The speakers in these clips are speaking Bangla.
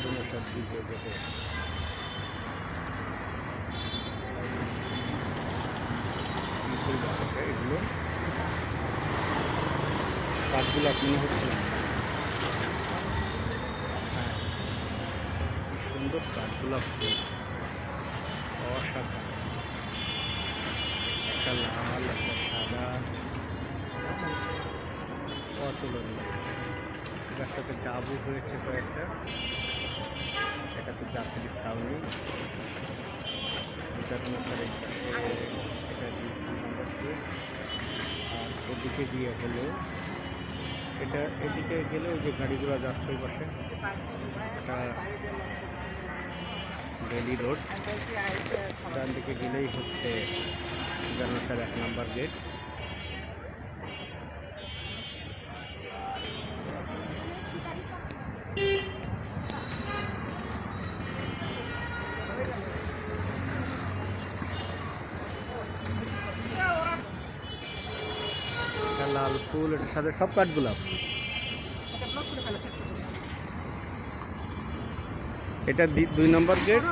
স্বাধীনতার দিকে যেতে এগুলো কাঠগুলো মনে হচ্ছে না। হ্যাঁ, কি সুন্দর কাঠগুলো ফুল, অসাধারণ। একটা লাল, একটা সাদা, অতুলনীয়। গাছটাতে ডাবও হয়েছে কয়েকটা। এটাতে যাত্রী ছাউনি, এটার অনুসারে এটা নাম্বার 2। আর ওদিকে গিয়ে হলো এটা, এদিকে গেলে ওই যে গাড়িগুলো যাচ্ছে ওই পাশে, এটা ডেলি রোড। ডান দিকে গেলেই হচ্ছে জানাসার 1 নম্বর গেট। লাল ফুল, এটার সাথে সব কাঠগোলাপ। এটা 2 নম্বর গেট।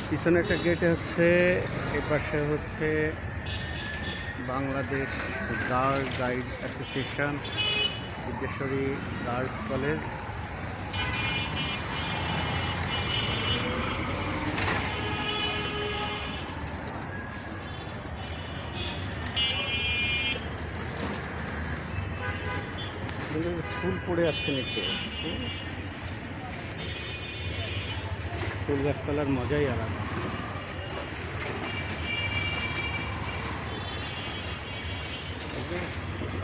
পিছনে একটা গেটে হচ্ছে, এই পাশে হচ্ছে Bangladesh Girl Guide Association, Siddheswari Girls College. ফুল পড়ে আছে নিচে, ফুল গাছতলার মজাই আলাদা।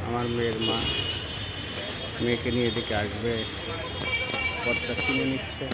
আমার মেয়ের মা মেয়েকে নিয়ে এদিকে আসবে, পথটা চিনে নিচ্ছে।